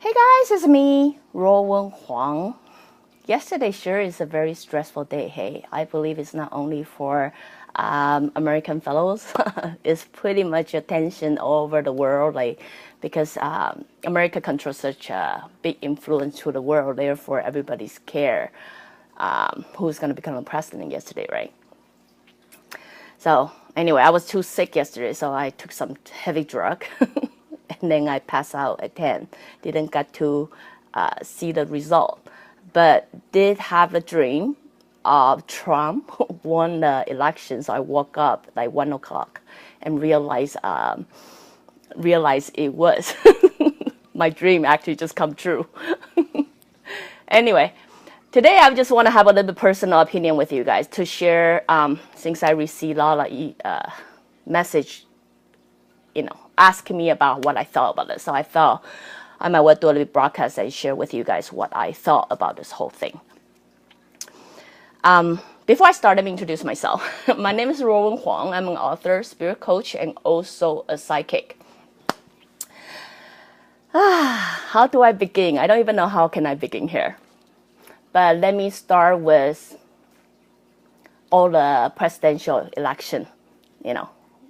Hey guys, it's me, Ruowen Huang. Yesterday sure is a very stressful day. Hey, I believe it's not only for American fellows. It's pretty much attention all over the world, because America controls such a big influence to the world. Therefore, everybody's care who's going to become the president yesterday, right? So anyway, I was too sick yesterday, so I took some heavy drug. And then I passed out at 10. Didn't get to see the result, but did have a dream of Trump won the election. So I woke up like 1 o'clock and realized it was my dream actually just come true. Anyway, today I just want to have a little personal opinion with you guys to share. Since I received a lot of message, asking me about what I thought about this. So I thought I might well do a little broadcast and share with you guys what I thought about this whole thing. Before I start, let me introduce myself. My name is Ruowen Huang. I'm an author, spirit coach, and also a psychic. How do I begin? I don't even know how can I begin here. But let me start with all the presidential election,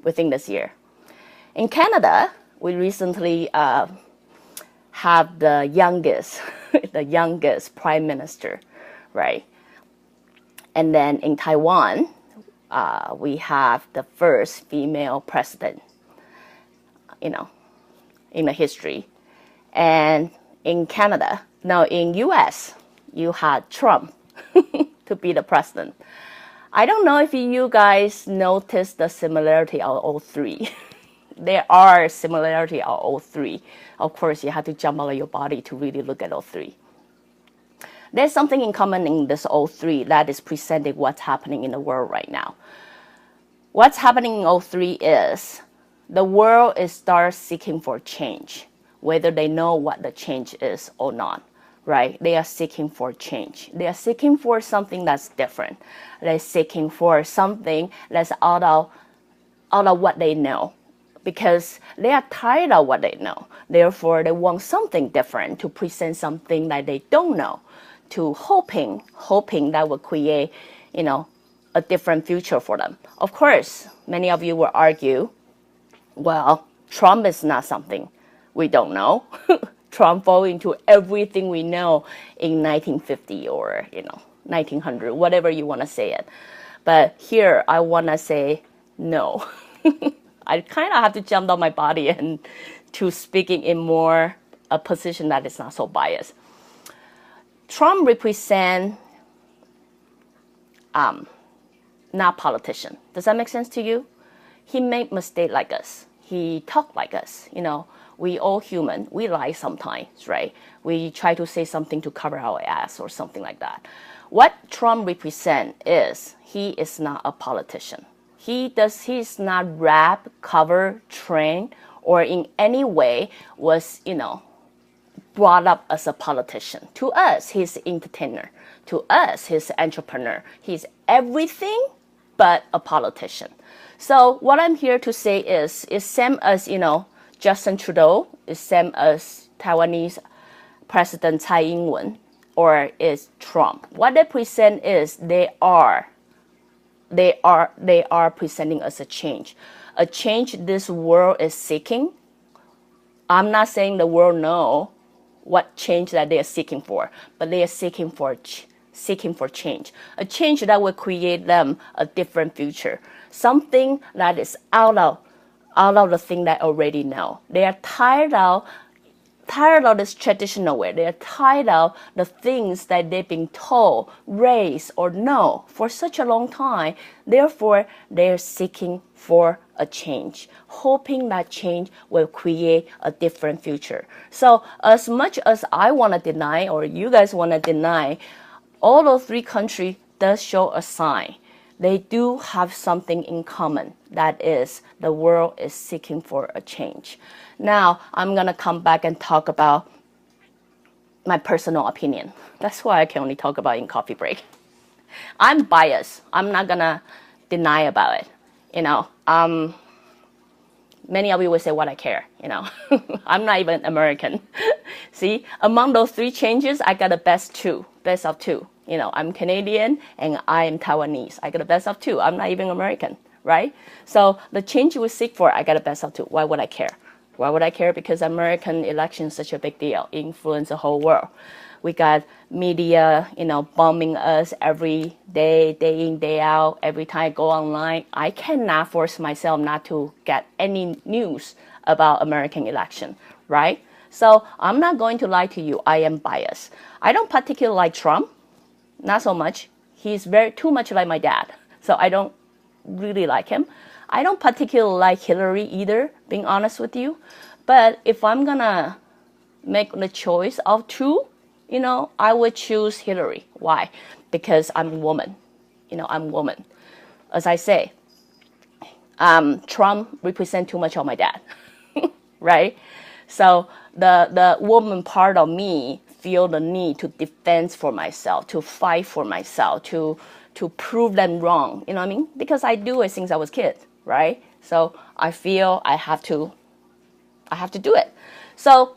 within this year. In Canada, we recently have the youngest prime minister, right? And then in Taiwan, we have the first female president, in the history. And in US, you had Trump to be the president. I don't know if you guys noticed the similarity of all three. There are similarities of all three. Of course, you have to jump out of your body to really look at all three. There's something in common in this all three that is presenting what's happening in the world right now. What's happening in all three is the world is start seeking for change, whether they know what the change is or not, right? They are seeking for change. They are seeking for something that's different. They're seeking for something that's out of what they know, because they are tired of what they know. Therefore, they want something different to present something that they don't know, to hoping that will create, a different future for them. Of course, many of you will argue, well, Trump is not something we don't know. Trump fall into everything we know in 1950 or, 1900, whatever you want to say it. But here, I want to say no. I kind of have to jump out my body and to speaking in more a position that is not so biased. Trump represent not politician. Does that make sense to you? He make mistake like us. He talk like us. We all human. We lie sometimes, right? We try to say something to cover our ass or something like that. What Trump represent is he is not a politician. He's not rap, cover, trained, or in any way was, brought up as a politician. To us, he's an entertainer. To us, he's an entrepreneur. He's everything but a politician. So what I'm here to say is same as, Justin Trudeau, is same as Taiwanese President Tsai Ing-wen, or is Trump. What they present is they are presenting us a change this world is seeking. I'm not saying the world know what change that they are seeking for, but they are seeking for change, a change that will create them a different future, something that is out of the thing that already know. They are tired of this traditional way. They're tired of the things that they've been told, raised, or know for such a long time. Therefore, they're seeking for a change, hoping that change will create a different future. So as much as I want to deny, or you guys want to deny, all those three countries does show a sign. They do have something in common. That is, the world is seeking for a change. Now, I'm going to come back and talk about my personal opinion. That's why I can only talk about in coffee break. I'm biased. I'm not going to deny about it. Many of you will say, what I care, you know. I'm not even American. See, among those 3 changes, I got a best of two. You know, I'm Canadian and I am Taiwanese. I got a best of 2. I'm not even American, right? So the change you would seek for, I got a best of 2. Why would I care? Why would I care? Because American election is such a big deal, influence the whole world. We got media, you know, bombing us every day, day in, day out. Every time I go online, I cannot force myself not to get any news about American election, right? So I'm not going to lie to you. I am biased. I don't particularly like Trump, not so much. He's too much like my dad, so I don't really like him. I don't particularly like Hillary either, being honest with you. But if I'm gonna make the choice of 2, you know, I would choose Hillary. Why? Because I'm a woman. You know, I'm a woman. As I say, Trump represents too much of my dad, right? So the woman part of me feel the need to defend for myself, to fight for myself, to prove them wrong. You know what I mean? Because I do it since I was a kid, right? So I feel I have to do it. So,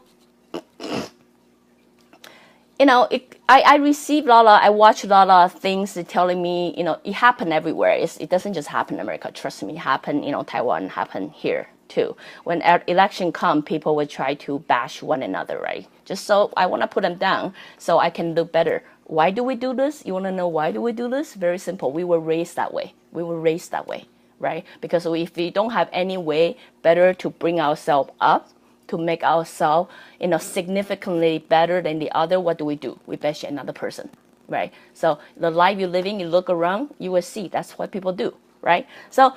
you know, I receive I watch a lot of things telling me, you know, it happened everywhere. It doesn't just happen in America. Trust me, it happened, you know, Taiwan, happened here too. When election come, people will try to bash one another, right? Just so I want to put them down so I can look better. Why do we do this? You want to know why do we do this? Very simple. We were raised that way. We were raised that way, right? Because if we don't have any way better to bring ourselves up, to make ourselves, you know, significantly better than the other, what do? We bash another person, right? So the life you're living, you look around, you will see that's what people do, right? So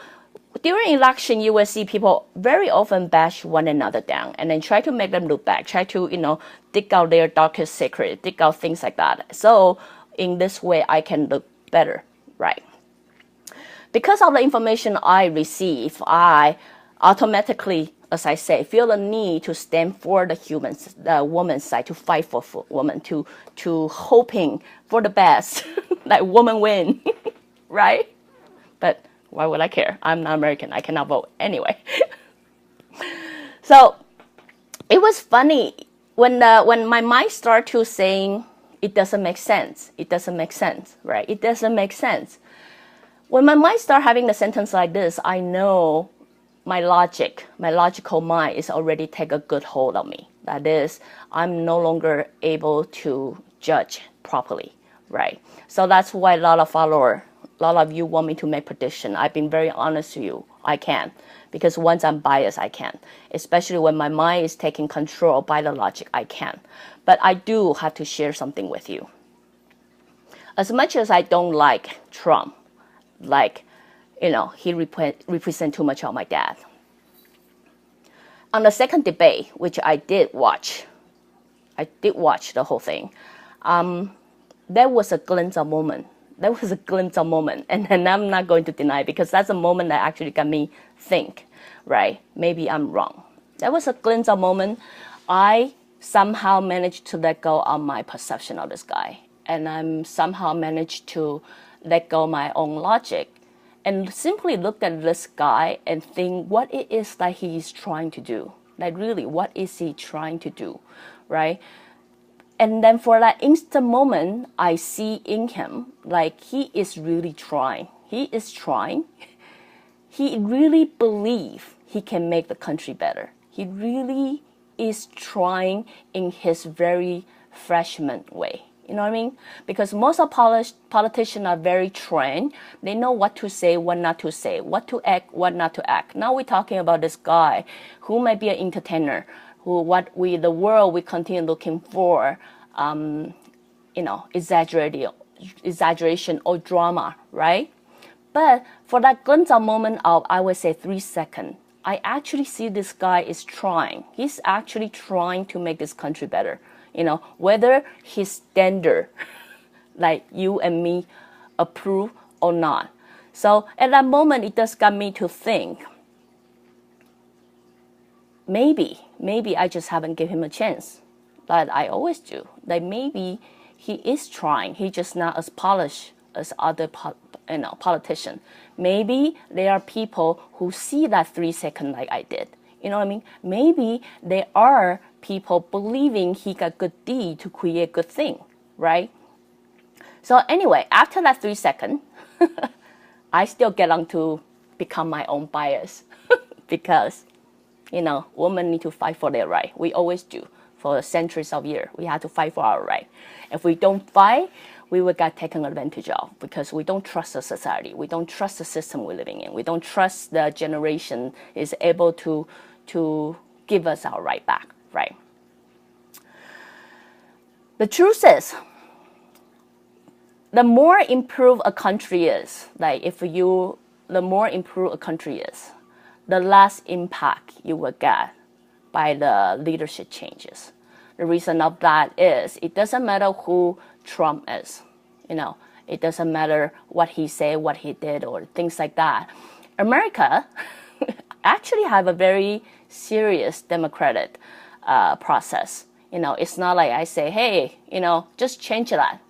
during election, you will see people very often bash one another down and then try to make them look bad, try to, you know, dig out their darkest secret, dig out things like that. So in this way, I can look better, right? Because of the information I receive, I automatically, as I say, feel the need to stand for the woman's side, to fight for women, to hoping for the best, like woman win, right? But why would I care? I'm not American. I cannot vote anyway. So it was funny when my mind started to saying it doesn't make sense. It doesn't make sense, right? It doesn't make sense. When my mind started having a sentence like this, I know my logical mind is already take a good hold of me. That is, I'm no longer able to judge properly, right? So that's why a lot of you want me to make prediction. I've been very honest to you. I can't, because once I'm biased, I can't. Especially when my mind is taking control by the logic, I can't. But I do have to share something with you. As much as I don't like Trump, like, you know, he represents too much of my dad. On the second debate, which I did watch the whole thing. There was a glimpse of moment. And I'm not going to deny it, because that's a moment that actually got me think, right? Maybe I'm wrong. There was a glimpse of moment. I somehow managed to let go of my perception of this guy. And I'm somehow managed to let go of my own logic and simply look at this guy and think what it is that he's trying to do. Like really, what is he trying to do, right? And then for that instant moment, I see in him, like he is really trying. He is trying. He really believes he can make the country better. He really is trying in his very freshman way. You know what I mean? Because most of politicians are very trained. They know what to say, what not to say, what to act, what not to act. Now we're talking about this guy who might be an entertainer, the world we continue looking for, exaggeration or drama, right? But for that glimpse of moment of, I would say 3 seconds, I actually see this guy is trying. He's actually trying to make this country better. You know, whether his standard, like you and me, approve or not. So at that moment, it just got me to think, maybe I just haven't given him a chance, but I always do. Like maybe he is trying. He's just not as polished as other politician. Maybe there are people who see that 3 seconds like I did. You know what I mean? Maybe there are people believing he got good deed to create good thing, right? So anyway, after that 3 seconds, I still get on to become my own bias because, women need to fight for their right. We always do. For centuries of years, we have to fight for our right. If we don't fight, we will get taken advantage of because we don't trust the society. We don't trust the system we're living in. We don't trust the generation is able to give us our right back, right? The truth is, the more improved a country is, the more improved a country is, the less impact you will get by the leadership changes. The reason of that is it doesn't matter who Trump is, it doesn't matter what he said, what he did, or things like that. America actually have a very serious democratic process. It's not like I say, hey, just change that.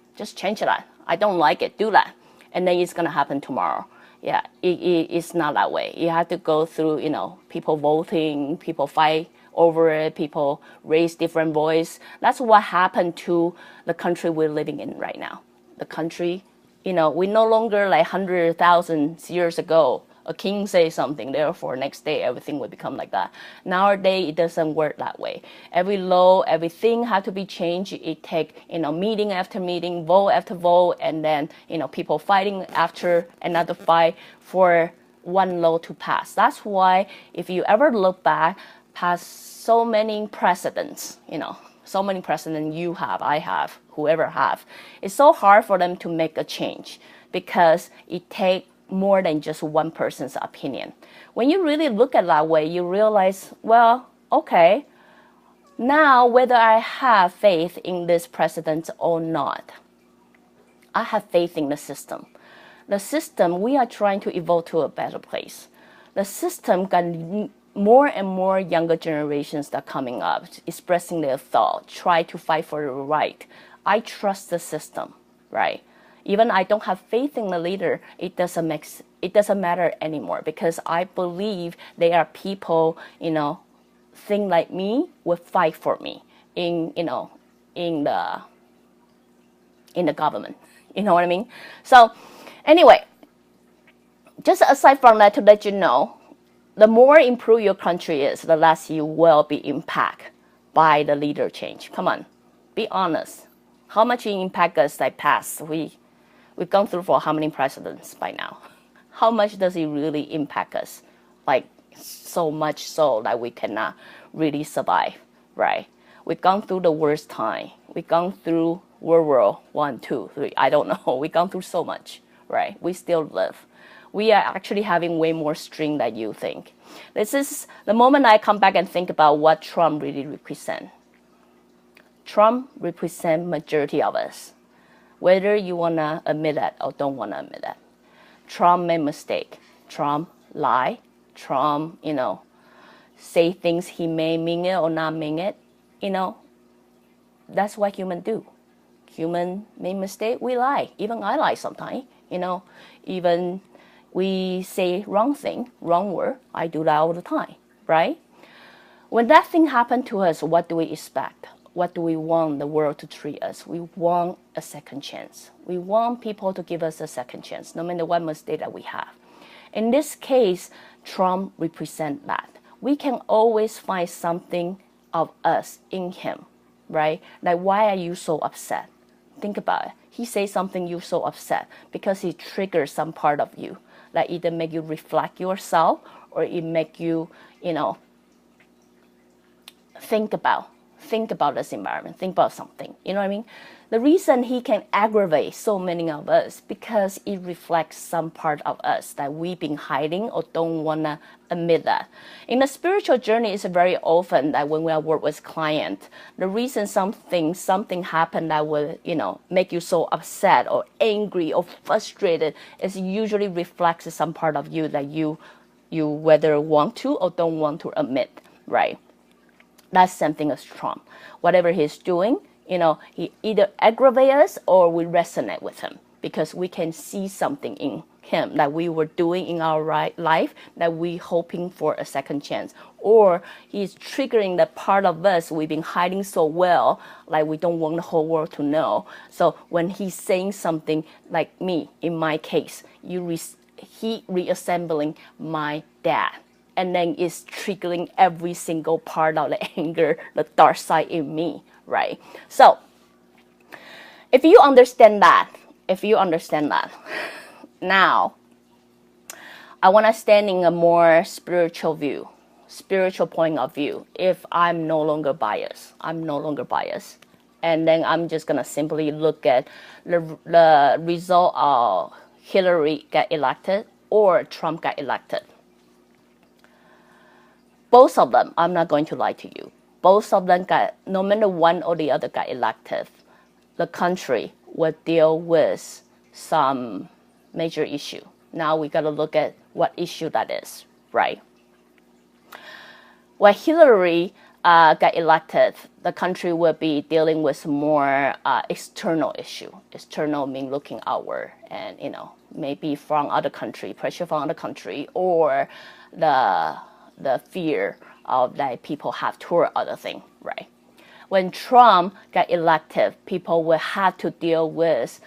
I don't like it, do that. And then it's going to happen tomorrow. Yeah, it's not that way. You have to go through, people voting, people fight over it, people raise different voice. That's what happened to the country we're living in right now. The country, we no longer like 100,000 years ago, a king say something, therefore next day everything will become like that. Nowadays, it doesn't work that way. Every law, everything have to be changed. It take, meeting after meeting, vote after vote, and then, people fighting after another fight for one law to pass. That's why if you ever look back past so many precedents, so many precedents you have, I have, whoever have, it's so hard for them to make a change because it takes more than just one person's opinion. When you really look at it that way, you realize, well, okay, now whether I have faith in this president or not, I have faith in the system. The system, we are trying to evolve to a better place. The system got more and more younger generations that are coming up, expressing their thought, try to fight for the right. I trust the system, right? Even I don't have faith in the leader, it doesn't matter anymore because I believe there are people, think like me, will fight for me in the government. You know what I mean? So anyway, just aside from that, to let you know, the more improved your country is, the less you will be impacted by the leader change. Come on, be honest. How much it impact us like past? We've gone through for how many presidents by now? How much does it really impact us? Like so much so that we cannot really survive, right? We've gone through the worst time. We've gone through World War I, II, III. I don't know. We've gone through so much, right? We still live. We are actually having way more strength than you think. This is the moment I come back and think about what Trump really represents. Trump represents majority of us, whether you want to admit that or don't want to admit that. Trump made mistake. Trump lie. Trump, say things he may mean it or not mean it. That's what humans do. Human make mistake, we lie. Even I lie sometimes. Even we say wrong thing, wrong word. I do that all the time, right? When that thing happened to us, what do we expect? What do we want the world to treat us? We want a second chance. We want people to give us a second chance, no matter what mistake that we have. In this case, Trump represents that. We can always find something of us in him, right? Like, why are you so upset? Think about it. He says something, you're so upset because he triggers some part of you that either make you reflect yourself or it make you, think about this environment, think about something. You know what I mean? The reason he can aggravate so many of us because it reflects some part of us that we've been hiding or don't want to admit that. In the spiritual journey, it's very often that when we are work with clients, the reason something happened that will, make you so upset or angry or frustrated is usually reflects some part of you that you whether want to or don't want to admit, right? That's the same thing as Trump. Whatever he's doing, he either aggravates us or we resonate with him because we can see something in him that we were doing in our life that we hoping for a second chance, or he's triggering that part of us we've been hiding so well, like we don't want the whole world to know. So when he's saying something like me, in my case, he reassembling my dad, and then it's triggering every single part of the anger, the dark side in me, right? So if you understand that, now I want to stand in a more spiritual point of view. If I'm no longer biased, and then I'm just gonna simply look at the result of Hillary got elected or Trump got elected. Both of them, I'm not going to lie to you, both of them got, no matter one or the other got elected, the country will deal with some major issue. Now we got to look at what issue that is, right? When Hillary got elected, the country will be dealing with more external issue. External mean looking outward, and maybe from other country, pressure from other country, or the fear of that people have toward other thing, right? When Trump got elected, people will have to deal with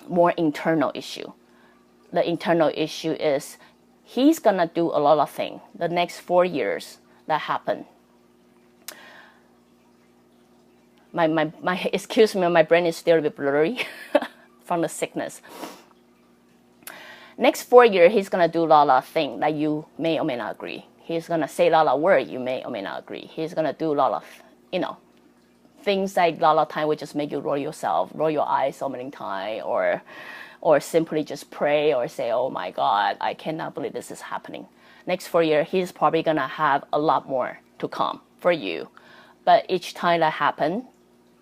more internal issue. The internal issue is he's gonna do a lot of things the next 4 years that happen. My excuse me, my brain is still a bit blurry from the sickness. Next 4 years, he's gonna do a lot of things that you may or may not agree. He's gonna say a lot of words you may or may not agree. He's gonna do a lot of, things like a lot of time will just make you roll your eyes so many times, or simply just pray or say, oh my God, I cannot believe this is happening. Next 4 years, he's probably gonna have a lot more to come for you. But each time that happens,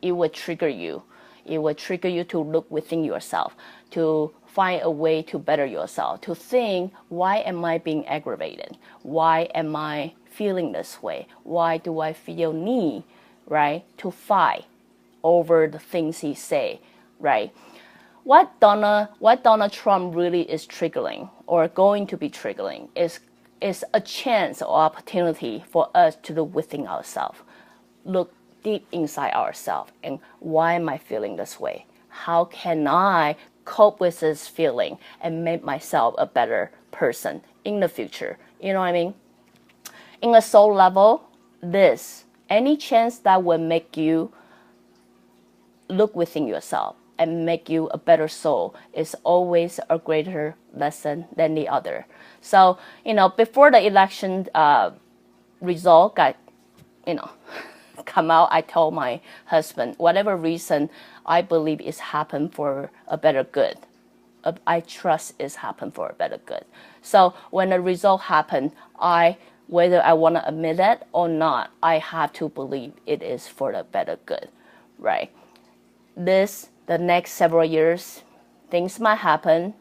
it will trigger you. It will trigger you to look within yourself, to find a way to better yourself, to think, why am I being aggravated? Why am I feeling this way? Why do I feel need, right, to fight over the things he say, right? What Donald Trump really is triggering, or going to be triggering, is a chance or opportunity for us to look within ourselves, look deep inside ourselves, and why am I feeling this way? How can I cope with this feeling and make myself a better person in the future? You know what I mean? In a soul level, any chance that will make you look within yourself and make you a better soul is always a greater lesson than the other. So, before the election result got, come out, I told my husband, whatever reason I believe is happened for a better good. I trust it's happened for a better good. So when the result happened, whether I want to admit it or not, I have to believe it is for the better good, right? The next several years, things might happen,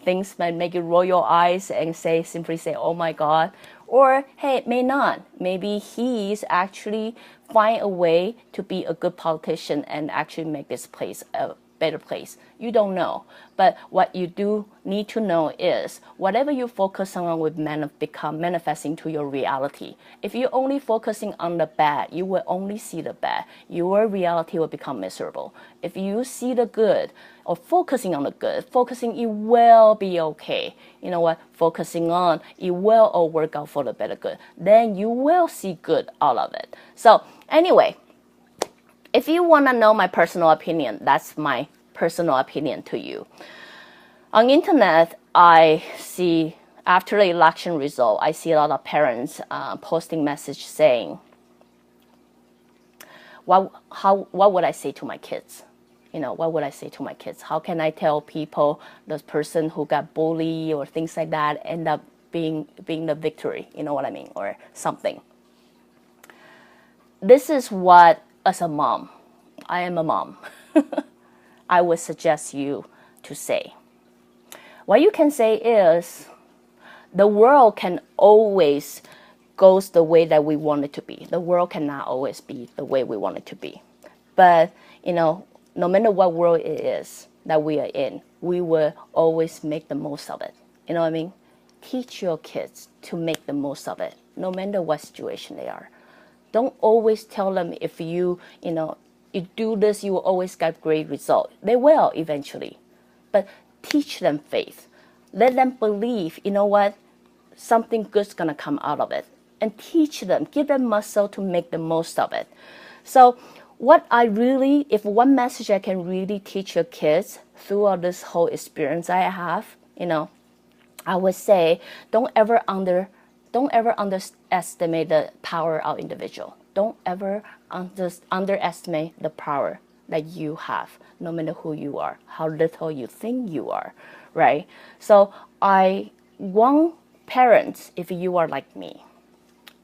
things might make you roll your eyes and simply say, oh my God, or hey, it may not. Maybe he's actually find a way to be a good politician and actually make this place a better place. You don't know. But what you do need to know is whatever you focus on will become manifesting to your reality. If you're only focusing on the bad, you will only see the bad. Your reality will become miserable. If you see the good, or focusing on the good, it will be okay. You know what? Focusing on, it will all work out for the better good. Then you will see good out of it. So anyway, if you want to know my personal opinion, that's my personal opinion to you. On internet, I see, after the election result, I see a lot of parents posting message saying, what would I say to my kids? What would I say to my kids? How can I tell people the person who got bullied or things like that end up being the victory? You know what I mean? Or something. This is what, as a mom, I am a mom, I would suggest you to say. What you can say is, the world can always go the way that we want it to be. The world cannot always be the way we want it to be. But, no matter what world it is that we are in, we will always make the most of it. You know what I mean? Teach your kids to make the most of it, no matter what situation they are. Don't always tell them if you do this, you will always get great result. They will eventually. But teach them faith. Let them believe, you know what, something good's going to come out of it. And teach them, give them muscle to make the most of it. So if one message I can really teach your kids throughout this whole experience I have, I would say, don't ever underestimate the power of individual. Don't ever underestimate the power that you have, no matter who you are, how little you think you are, right? So I want parents, if you are like me,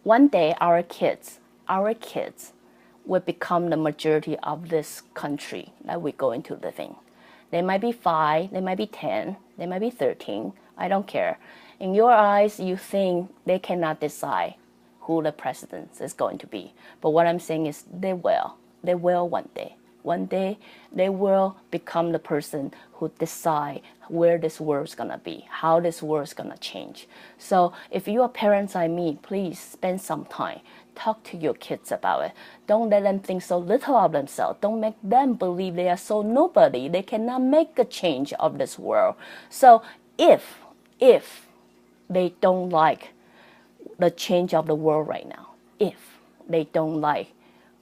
one day our kids will become the majority of this country that we're going to live in. They might be 5, they might be 10, they might be 13, I don't care. In your eyes, you think they cannot decide who the president is going to be. But what I'm saying is they will. They will one day. One day, they will become the person who decide where this world's going to be, how this world's going to change. So if you are parents like me, please spend some time. Talk to your kids about it. Don't let them think so little of themselves. Don't make them believe they are so nobody. They cannot make a change of this world. So if they don't like the change of the world right now, if they don't like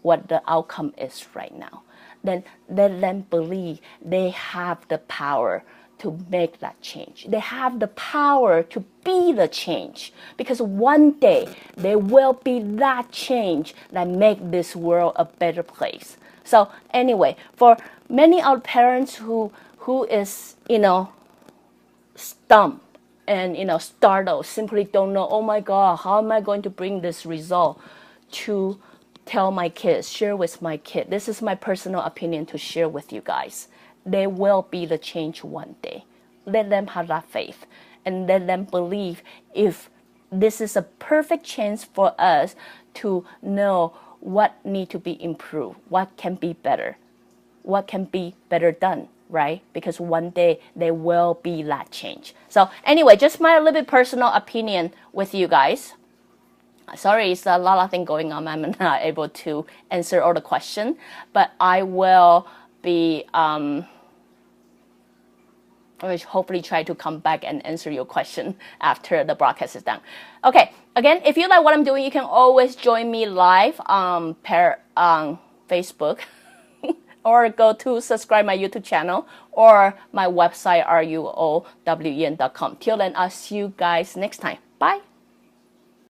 what the outcome is right now, then let them believe they have the power to make that change. They have the power to be the change, because one day there will be that change that make this world a better place. So anyway, for many of parents who is stumped and startled, simply don't know, oh my God, how am I going to bring this result to tell my kids, share with my kid. This is my personal opinion to share with you guys. There will be the change one day. Let them have that faith and let them believe if this is a perfect chance for us to know what need to be improved, what can be better, what can be better done, right? Because one day there will be that change. So anyway, just my little bit personal opinion with you guys. Sorry, it's a lot of things going on. I'm not able to answer all the questions, but I will be I will hopefully try to come back and answer your question after the broadcast is done. Okay, again, if you like what I'm doing, you can always join me live on Facebook or go to subscribe my YouTube channel or my website, ruowen.com. Till then, I'll see you guys next time. Bye.